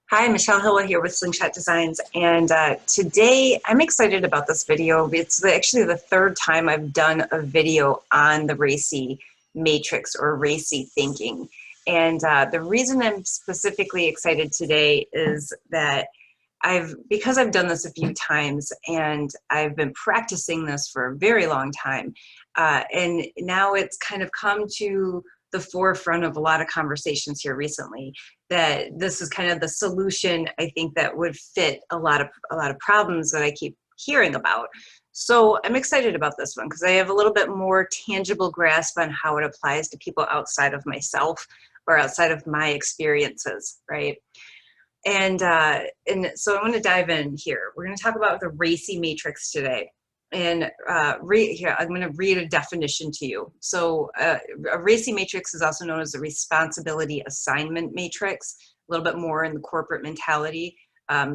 Hi, Michelle Hilla here with Slingshot Designs, and today I'm excited about this video. It's actually the third time I've done a video on the RACI Matrix or RACI thinking. And the reason I'm specifically excited today is that because I've done this a few times and I've been practicing this for a very long time, and now it's kind of come to the forefront of a lot of conversations here recently, that this is kind of the solution I think that would fit a lot of problems that I keep hearing about. So I'm excited about this one because I have a little bit more tangible grasp on how it applies to people outside of myself or outside of my experiences, right? And so I want to dive in here. We're going to talk about the RACI Matrix today. And here, I'm going to read a definition to you. So a RACI Matrix is also known as the Responsibility Assignment Matrix, a little bit more in the corporate mentality.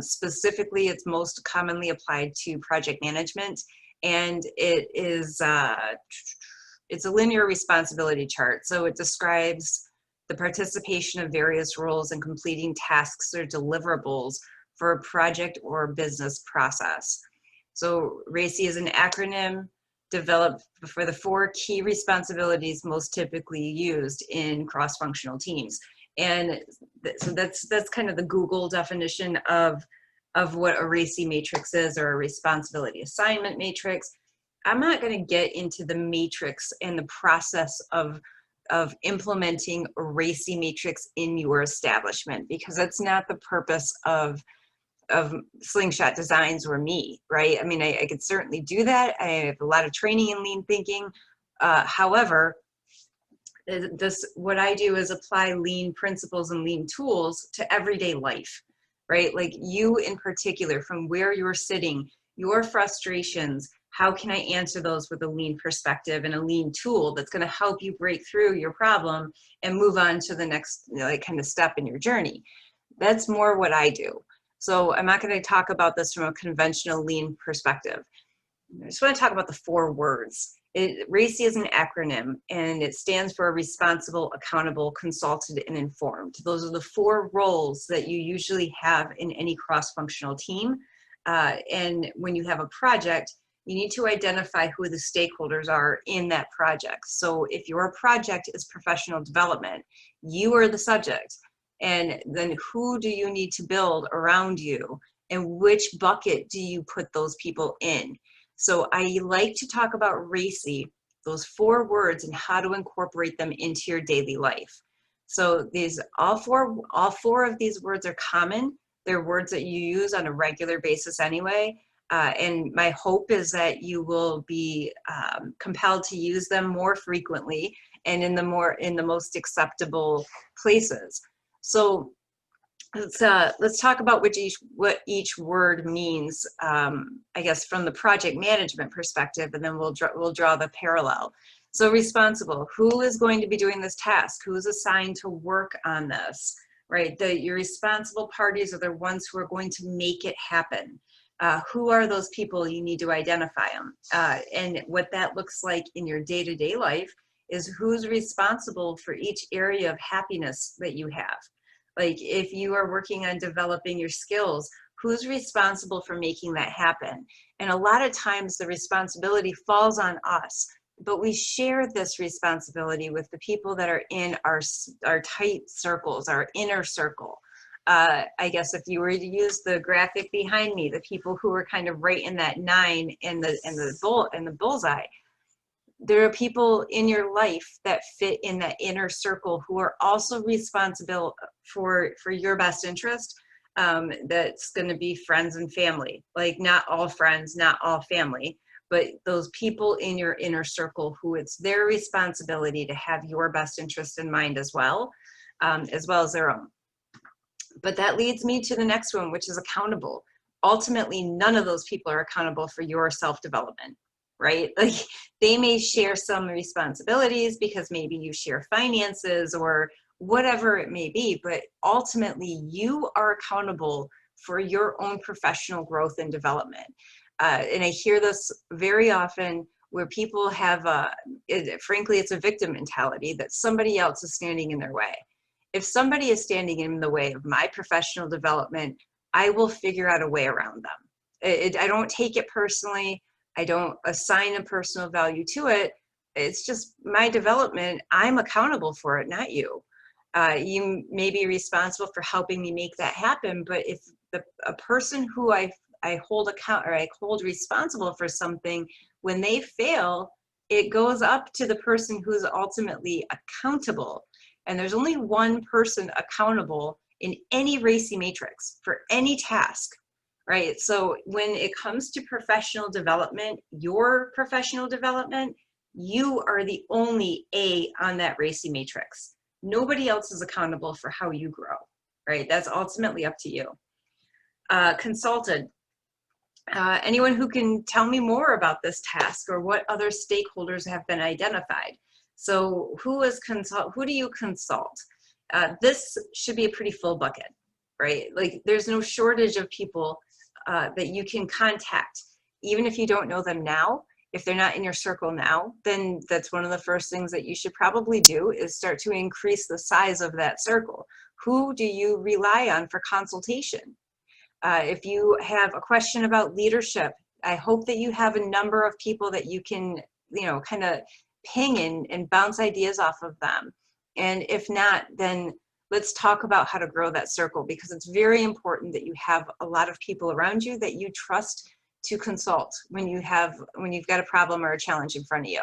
Specifically, it's most commonly applied to project management, and it's a linear responsibility chart. So it describes the participation of various roles in completing tasks or deliverables for a project or business process. So RACI is an acronym developed for the 4 key responsibilities most typically used in cross-functional teams. And so that's kind of the Google definition of what a RACI matrix is, or a responsibility assignment matrix. I'm not going to get into the matrix and the process of implementing a RACI matrix in your establishment, because that's not the purpose of Slingshot Designs or me, right? I mean, I could certainly do that. I have a lot of training in lean thinking. However, what I do is apply lean principles and lean tools to everyday life, right? Like you in particular, from where you're sitting, your frustrations, how can I answer those with a lean perspective and a lean tool that's going to help you break through your problem and move on to the next kind of step in your journey? That's more what I do. So I'm not going to talk about this from a conventional lean perspective. I just want to talk about the 4 words. RACI is an acronym, and it stands for responsible, accountable, consulted, and informed. Those are the 4 roles that you usually have in any cross-functional team. And when you have a project, you need to identify who the stakeholders are in that project. So if your project is professional development, you are the subject. And then who do you need to build around you, and which bucket do you put those people in? So I like to talk about RACI, those 4 words, and how to incorporate them into your daily life. So all four of these words are common. They're words that you use on a regular basis anyway. And my hope is that you will be compelled to use them more frequently and in the most acceptable places. So let's talk about what each word means, I guess, from the project management perspective, and then we'll draw the parallel. So responsible, who is going to be doing this task? Who is assigned to work on this, right? Your responsible parties are the ones who are going to make it happen. Who are those people? You need to identify them. And what that looks like in your day-to-day life is who's responsible for each area of happiness that you have. Like if you are working on developing your skills, who's responsible for making that happen? And a lot of times the responsibility falls on us, but we share this responsibility with the people that are in our tight circles, our inner circle. I guess if you were to use the graphic behind me, the people who are kind of right in that 9 and the bullseye, there are people in your life that fit in that inner circle who are also responsible for your best interest. That's going to be friends and family, like not all friends, not all family, but those people in your inner circle who it's their responsibility to have your best interest in mind as well as their own. But that leads me to the next one, which is accountable. Ultimately, none of those people are accountable for your self-development, right? Like they may share some responsibilities because maybe you share finances or whatever it may be, but ultimately you are accountable for your own professional growth and development. And I hear this very often where people have, frankly, it's a victim mentality that somebody else is standing in their way. If somebody is standing in the way of my professional development, I will figure out a way around them. I don't take it personally. I don't assign a personal value to it. It's just my development. I'm accountable for it, not you. You may be responsible for helping me make that happen, but if a person who I hold account or I hold responsible for something, when they fail, it goes up to the person who's ultimately accountable. And there's only one person accountable in any RACI matrix for any task, right? So when it comes to professional development, your professional development, you are the only A on that RACI matrix. Nobody else is accountable for how you grow, right? That's ultimately up to you. Consulted. Anyone who can tell me more about this task or what other stakeholders have been identified. So who do you consult? This should be a pretty full bucket, right? Like there's no shortage of people that you can contact. Even if you don't know them now, if they're not in your circle now, then that's one of the first things that you should probably do is start to increase the size of that circle. Who do you rely on for consultation? If you have a question about leadership, I hope that you have a number of people that you can, kind of ping and bounce ideas off of them. And if not, then let's talk about how to grow that circle, because it's very important that you have a lot of people around you that you trust to consult when you've got a problem or a challenge in front of you.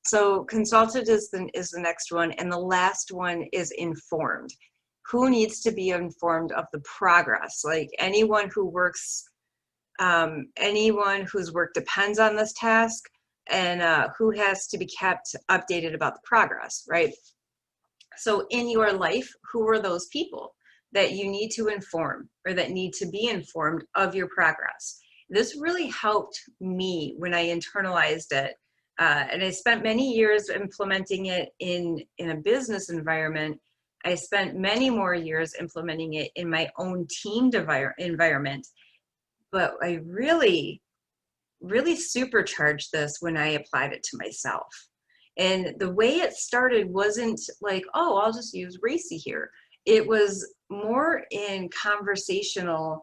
So consulted is the next one, and the last one is informed. Who needs to be informed of the progress? Like anyone whose work depends on this task, and who has to be kept updated about the progress, right? So in your life, who are those people that you need to inform or that need to be informed of your progress? This really helped me when I internalized it. And I spent many years implementing it in a business environment. I spent many more years implementing it in my own team environment. But I really, really supercharged this when I applied it to myself. And the way it started wasn't like, oh, I'll just use Racy here. It was more in conversational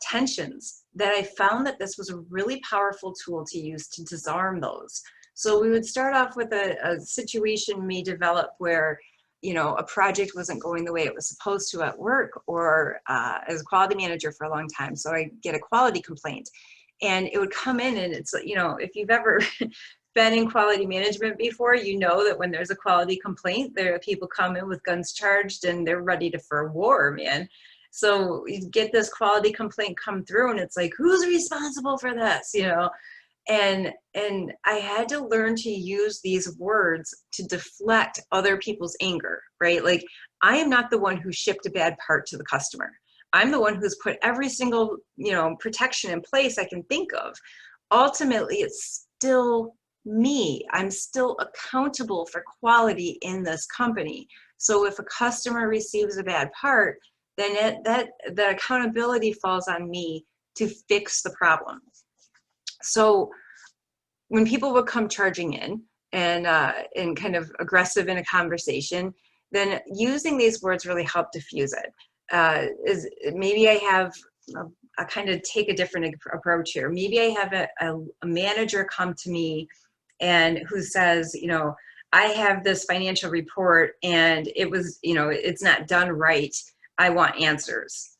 tensions that I found that this was a really powerful tool to use to disarm those. So we would start off with a situation may develop where, a project wasn't going the way it was supposed to at work, or as a quality manager for a long time. So I get a quality complaint, and it would come in, and it's, if you've ever been in quality management before, you know that when there's a quality complaint, there are people come in with guns charged and they're ready for war, man. So you get this quality complaint come through, and it's like, who's responsible for this, And I had to learn to use these words to deflect other people's anger, right? Like, I am not the one who shipped a bad part to the customer. I'm the one who's put every single, protection in place I can think of. Ultimately, it's still me. I'm still accountable for quality in this company. So if a customer receives a bad part, then the accountability falls on me to fix the problem. So when people would come charging in and kind of aggressive in a conversation, then using these words really helped diffuse it. Maybe I have I kind of take a different approach here. Maybe I have a manager come to me and who says, I have this financial report and it was, it's not done right. I want answers.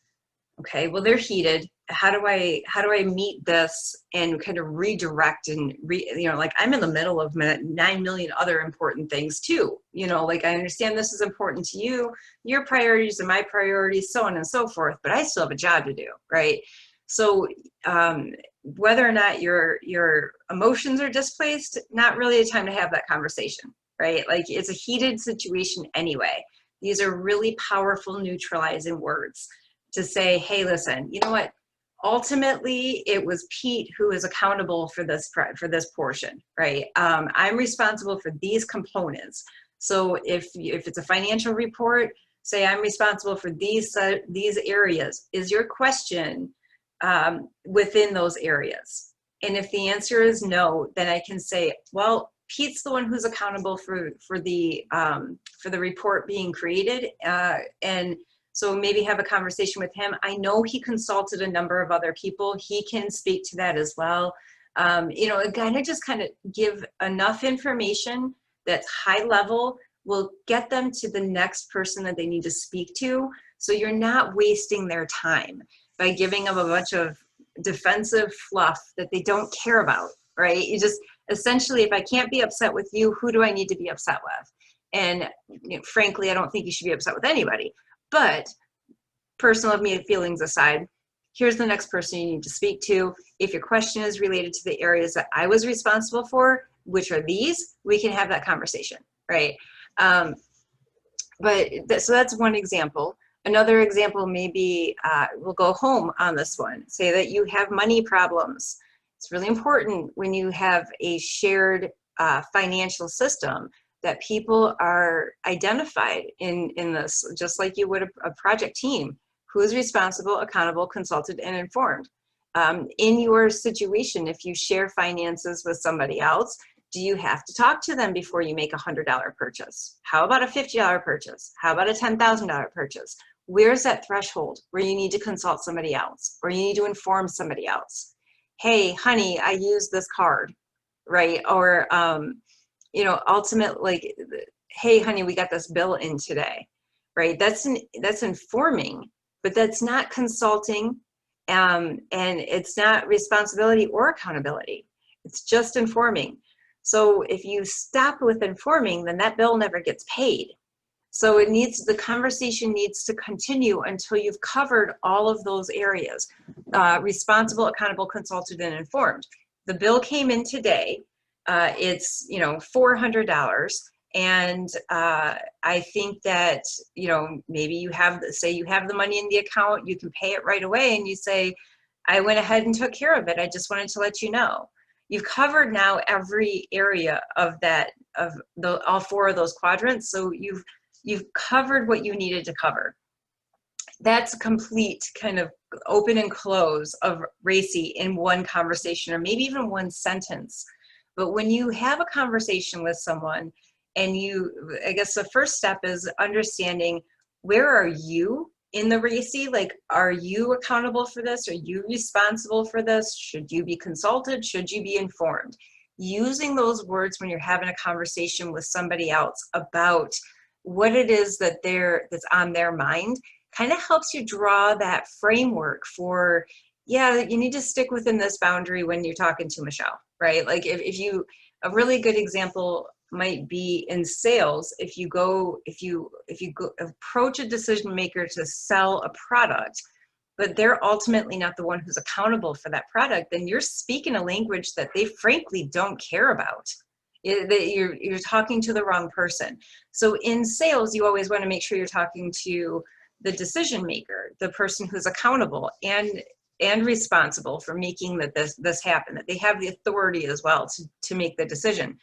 Okay, well, they're heated. How do I meet this and kind of redirect and like I'm in the middle of 9 million other important things too. Like I understand this is important to you, your priorities are my priorities, so on and so forth, but I still have a job to do, right? So whether or not your emotions are displaced, not really a time to have that conversation, right? Like it's a heated situation anyway. These are really powerful neutralizing words to say, hey, listen, you know what? Ultimately, it was Pete who is accountable for this portion, right? I'm responsible for these components. So if it's a financial report, say I'm responsible for these areas. Is your question within those areas? And if the answer is no, then I can say, well, Pete's the one who's accountable for the report being created, and so maybe have a conversation with him. I know he consulted a number of other people. He can speak to that as well. You know, just kind of give enough information that's high level will get them to the next person that they need to speak to. So you're not wasting their time by giving them a bunch of defensive fluff that they don't care about, right? You just essentially, if I can't be upset with you, who do I need to be upset with? And you know, frankly, I don't think you should be upset with anybody. But personal feelings aside, here's the next person you need to speak to. If your question is related to the areas that I was responsible for, which are these, we can have that conversation, right? So that's one example. Another example may be, we'll go home on this one. Say that you have money problems. It's really important when you have a shared financial system that people are identified in this, just like you would a project team. Who is responsible, accountable, consulted, and informed? In your situation, if you share finances with somebody else, do you have to talk to them before you make a $100 purchase? How about a $50 purchase? How about a $10,000 purchase? Where's that threshold where you need to consult somebody else or you need to inform somebody else? Hey, honey, I use this card, right? Or, you know, ultimately, like, hey, honey, we got this bill in today, right? That's informing, but that's not consulting, and it's not responsibility or accountability. It's just informing. So if you stop with informing, then that bill never gets paid. So the conversation needs to continue until you've covered all of those areas. Responsible, accountable, consulted, and informed. The bill came in today. It's, you know, $400. And I think that, you know, maybe you have, say you have the money in the account, you can pay it right away, and you say, I went ahead and took care of it. I just wanted to let you know. You've covered now every area of that, all four of those quadrants. So you've covered what you needed to cover. That's a complete kind of open and close of RACI in one conversation, or maybe even one sentence. But when you have a conversation with someone, and I guess the first step is understanding, where are you in the RACI? Like, are you accountable for this? Are you responsible for this? Should you be consulted? Should you be informed? Using those words when you're having a conversation with somebody else about what it is that's on their mind kind of helps you draw that framework for, yeah, you need to stick within this boundary when you're talking to Michelle, right? Like a really good example might be in sales. If you approach a decision maker to sell a product, but they're ultimately not the one who's accountable for that product, then you're speaking a language that they frankly don't care about. You're talking to the wrong person. So in sales, you always want to make sure you're talking to the decision maker, the person who's accountable and responsible for making this happen, that they have the authority as well to make the decision.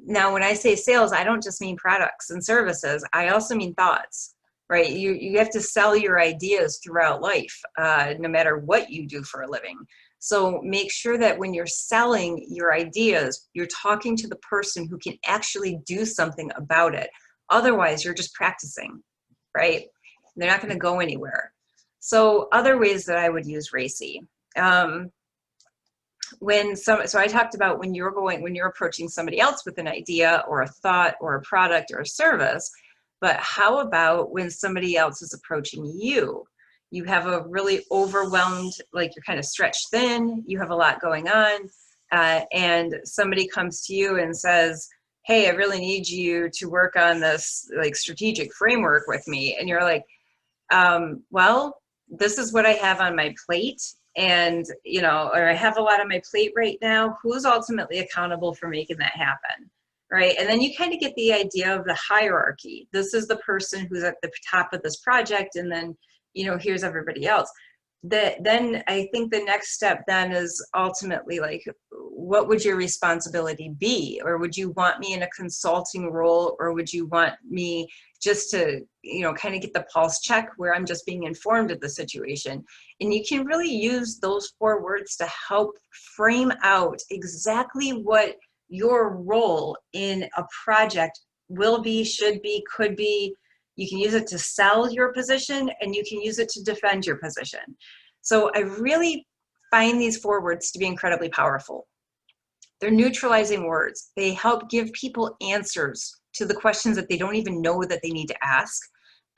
Now, when I say sales, I don't just mean products and services. I also mean thoughts, right? You have to sell your ideas throughout life, no matter what you do for a living. So make sure that when you're selling your ideas, you're talking to the person who can actually do something about it. Otherwise, you're just practicing, right? They're not going to go anywhere. So other ways that I would use RACI. So I talked about when you're approaching somebody else with an idea or a thought or a product or a service, but how about when somebody else is approaching you? You have a really overwhelmed, like you're kind of stretched thin, you have a lot going on, and somebody comes to you and says, hey, I really need you to work on this like strategic framework with me. And you're like, well, this is what I have on my plate. And, you know, or I have a lot on my plate right now. Who's ultimately accountable for making that happen? Right. And then you kind of get the idea of the hierarchy. This is the person who's at the top of this project. And then, you know, here's everybody else. Then I think the next step then is ultimately like, what would your responsibility be? Or would you want me in a consulting role? Or would you want me just to, you know, kind of get the pulse check where I'm just being informed of the situation? And you can really use those 4 words to help frame out exactly what your role in a project will be, should be, could be. You can use it to sell your position, and you can use it to defend your position. So I really find these 4 words to be incredibly powerful. They're neutralizing words. They help give people answers to the questions that they don't even know that they need to ask.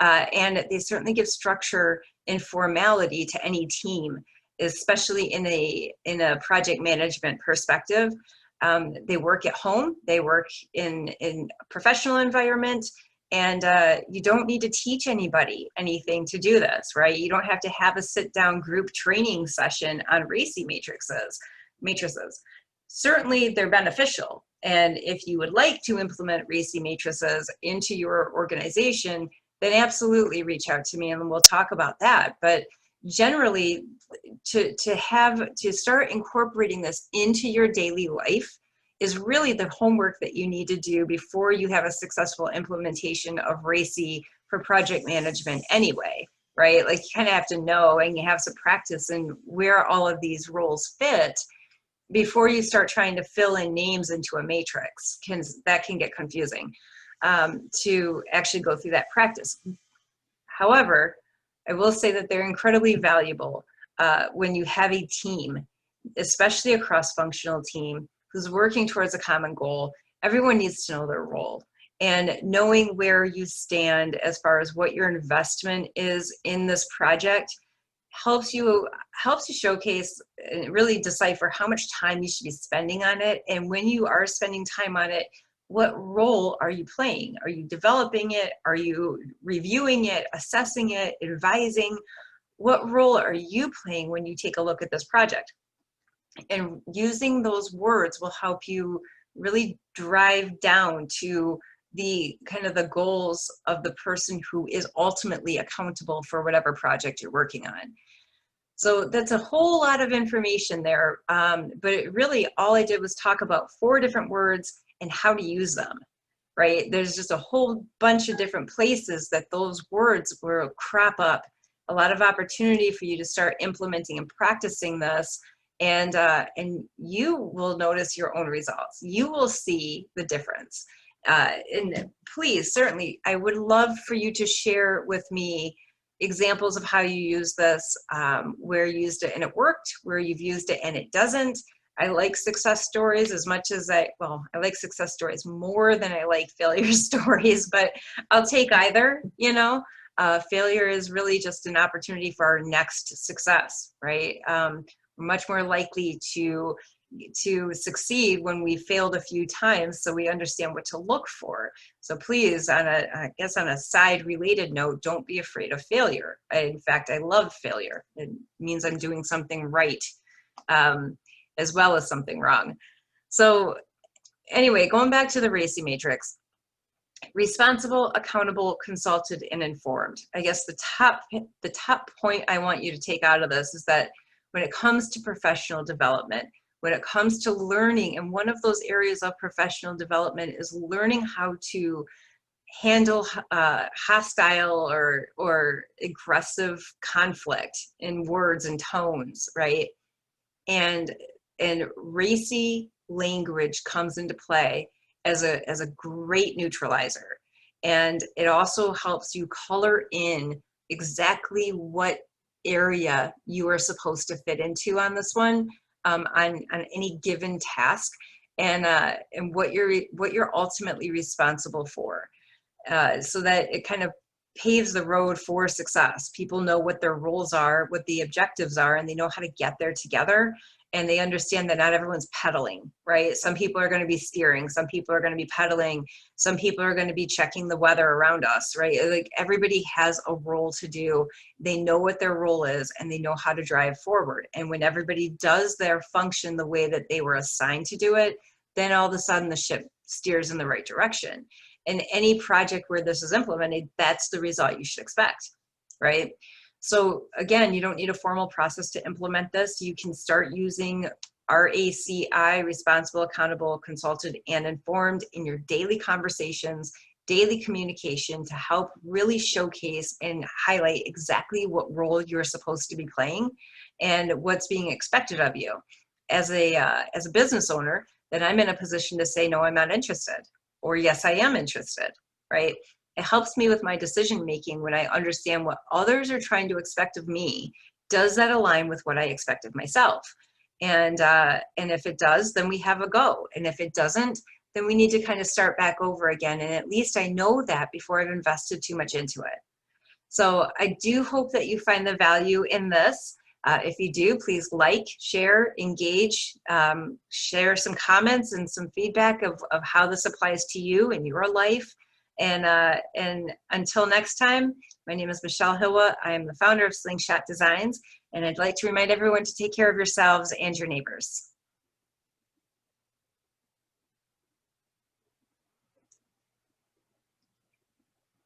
And they certainly give structure and formality to any team, especially in a project management perspective. They work at home, they work in a professional environment, and you don't need to teach anybody anything to do this, right? You don't have to have a sit-down group training session on RACI matrices. Certainly they're beneficial. And if you would like to implement RACI matrices into your organization, then absolutely reach out to me and we'll talk about that. But generally, to start incorporating this into your daily life is really the homework that you need to do before you have a successful implementation of RACI for project management anyway, right? Like, you kind of have to know, and you have some practice in where all of these roles fit before you start trying to fill in names into a matrix. That can get confusing to actually go through that practice. However, I will say that they're incredibly valuable when you have a team, especially a cross-functional team who's working towards a common goal. Everyone needs to know their role, and knowing where you stand as far as what your investment is in this project helps you showcase and really decipher how much time you should be spending on it. And when you are spending time on it, what role are you playing? Are you developing it? Are you reviewing it, assessing it, advising? What role are you playing when you take a look at this project? And using those words will help you really drive down to the kind of the goals of the person who is ultimately accountable for whatever project you're working on. So that's a whole lot of information there, but it really, all I did was talk about 4 different words and how to use them, right? There's just a whole bunch of different places that those words will crop up, a lot of opportunity for you to start implementing and practicing this, and you will notice your own results. You will see the difference. And please, certainly, I would love for you to share with me examples of how you use this, where you used it and it worked, where you've used it and it doesn't. I like success stories as much as I like success stories more than I like failure stories, but I'll take either, you know. Failure is really just an opportunity for our next success, right? We're much more likely to succeed when we failed a few times, so we understand what to look for. So please, I guess on a side related note, don't be afraid of failure. In fact, I love failure. It means I'm doing something right, as well as something wrong. So anyway, going back to the RACI matrix: responsible, accountable, consulted, and informed. I guess the top point I want you to take out of this is that when it comes to professional development, when it comes to learning, and one of those areas of professional development is learning how to handle hostile or aggressive conflict in words and tones, right? And RACI language comes into play as a great neutralizer. And it also helps you color in exactly what area you are supposed to fit into on this one, on any given task, and what you're ultimately responsible for, so that it kind of paves the road for success. People know what their roles are, what the objectives are, and they know how to get there together. And they understand that not everyone's pedaling, right? Some people are going to be steering, some people are going to be pedaling, some people are going to be checking the weather around us, right? Like, everybody has a role to do. They know what their role is and they know how to drive forward. And when everybody does their function the way that they were assigned to do it, then all of a sudden the ship steers in the right direction. And any project where this is implemented, that's the result you should expect, right? So again, you don't need a formal process to implement this. You can start using RACI, responsible, accountable, consulted, and informed, in your daily conversations, daily communication, to help really showcase and highlight exactly what role you're supposed to be playing and what's being expected of you. As a business owner, then I'm in a position to say, no, I'm not interested, or yes, I am interested, right? It helps me with my decision making when I understand what others are trying to expect of me. Does that align with what I expect of myself? And if it does, then we have a go. And if it doesn't, then we need to kind of start back over again. And at least I know that before I've invested too much into it. So I do hope that you find the value in this. If you do, please like, share, engage, share some comments and some feedback of how this applies to you in your life. And until next time, my name is Michelle Hilwa. I am the founder of Slingshot Designs, and I'd like to remind everyone to take care of yourselves and your neighbors.